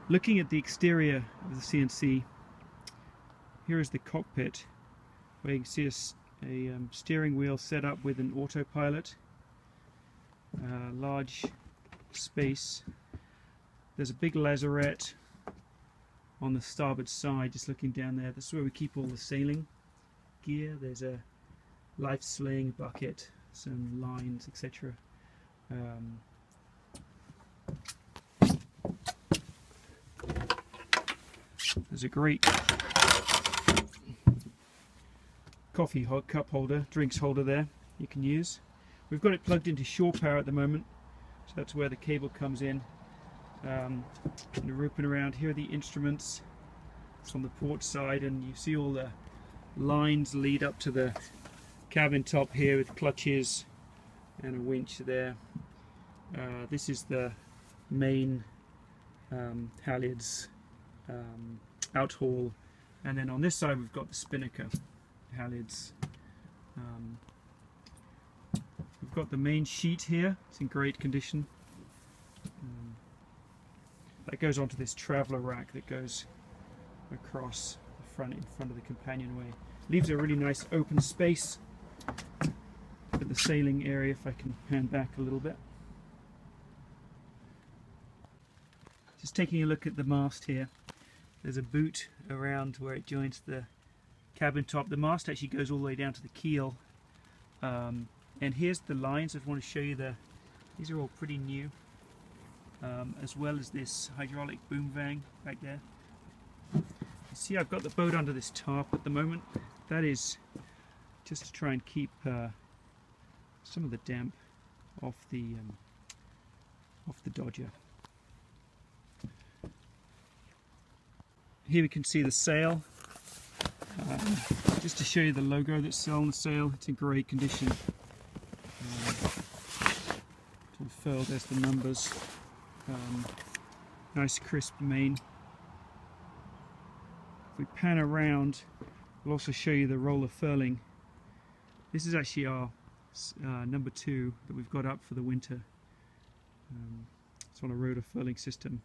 Looking at the exterior of the CNC, here is the cockpit, where you can see a steering wheel set up with an autopilot, large space. There's a big lazarette on the starboard side, just looking down there. This is where we keep all the sailing gear. There's a life sling bucket, some lines, etc. There's a great coffee cup holder, drinks holder there you can use. We've got it plugged into shore power at the moment, so that's where the cable comes in. And roping around here are the instruments. It's on the port side, and you see all the lines lead up to the cabin top here with clutches and a winch there. This is the main halyards outhaul, and then on this side we've got the spinnaker halyards. We've got the main sheet here. It's in great condition. That goes onto this traveller rack that goes across the front, in front of the companionway. Leaves a really nice open space for the sailing area, if I can pan back a little bit. Just taking a look at the mast here. There's a boot around where it joins the cabin top. The mast actually goes all the way down to the keel. And here's the lines. I just want to show you these are all pretty new. As well as this hydraulic boom vang back there. You see, I've got the boat under this tarp at the moment. That is just to try and keep some of the damp off the Dodger. Here we can see the sail. Just to show you the logo that's still on the sail, it's in great condition. It's all furled, there's the numbers. Nice crisp main. If we pan around, we'll also show you the roller furling. This is actually our number 2 that we've got up for the winter. It's on a rotor furling system,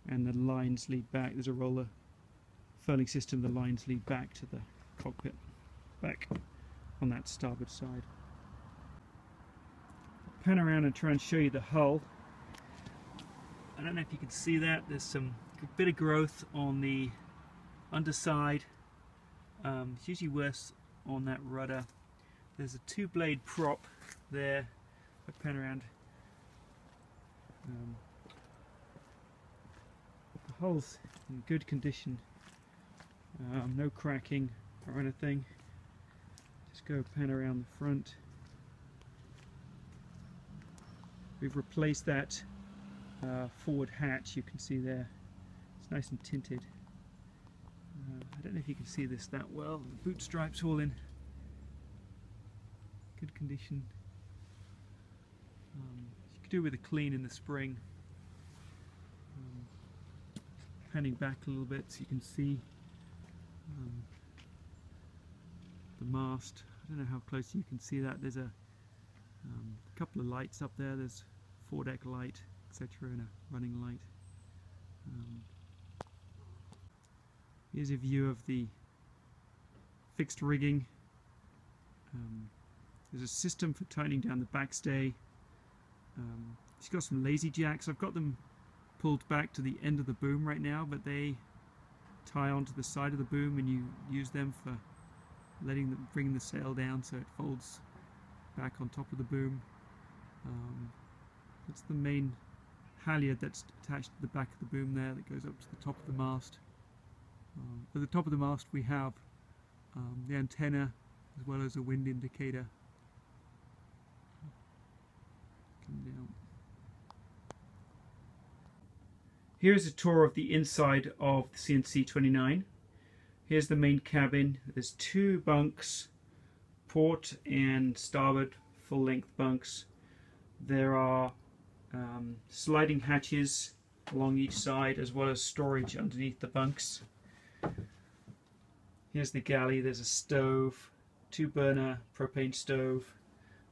and the lines lead back. There's a roller furling system, the lines lead back to the cockpit, back on that starboard side. Pan around and try and show you the hull. I don't know if you can see that. There's some bit of growth on the underside. It's usually worse on that rudder. There's a 2-blade prop there. If I pan around, the hull's in good condition. No cracking or anything. Just go pan around the front. We've replaced that forward hatch, you can see there. It's nice and tinted. I don't know if you can see this that well. The boot stripes all in good condition. You could do with a clean in the spring. Panning back a little bit so you can see the mast. I don't know how close you can see that. There's a couple of lights up there. There's foredeck light, etc., and a running light. Here's a view of the fixed rigging. There's a system for tightening down the backstay. It's got some lazy jacks. I've got them pulled back to the end of the boom right now, but they tie onto the side of the boom, and you use them for bringing the sail down so it folds back on top of the boom. That's the main halyard that's attached to the back of the boom there that goes up to the top of the mast. At the top of the mast we have the antenna as well as a wind indicator. Come down. Here's a tour of the inside of the CNC 29. Here's the main cabin. There's 2 bunks, port and starboard full-length bunks. There are sliding hatches along each side, as well as storage underneath the bunks. Here's the galley. There's a stove, 2-burner propane stove.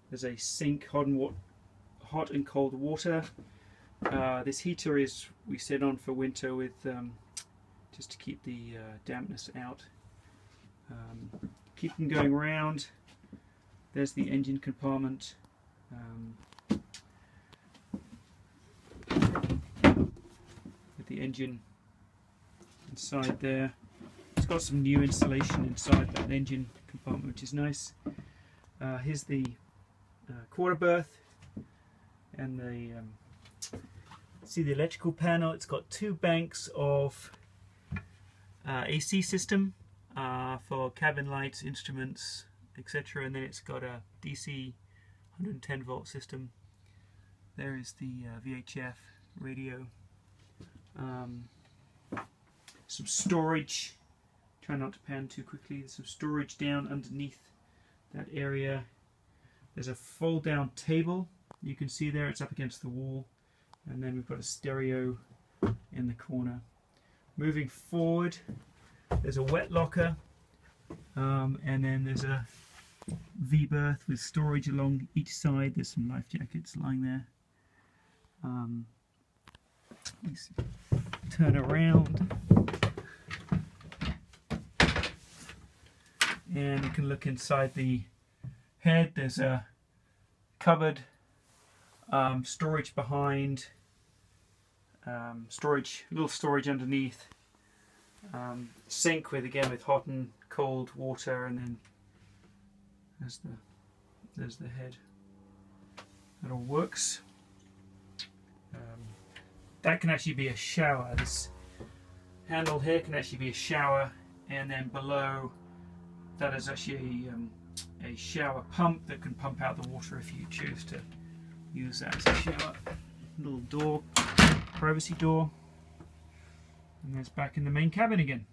There's a sink, hot and cold water. This heater is, we set on for winter with just to keep the dampness out. Keep them going round. There's the engine compartment. With the engine inside there. It's got some new insulation inside that engine compartment, which is nice. Here's the quarter berth, and the see the electrical panel. It's got 2 banks of AC system for cabin lights, instruments, etc. And then it's got a DC 110 volt system. There is the VHF radio. Some storage. Try not to pan too quickly. There's some storage down underneath that area. There's a fold down table. You can see there it's up against the wall. And then we've got a stereo in the corner. Moving forward, there's a wet locker. And then there's a V-berth with storage along each side. There's some life jackets lying there. Let's turn around. And you can look inside the head. There's a cupboard, storage behind, little storage underneath, sink with hot and cold water, and then there's the head. That all works. That can actually be a shower. This handle here can actually be a shower, and then below that is actually a shower pump that can pump out the water if you choose to use that as a shower. Little door, privacy door, and that's back in the main cabin again.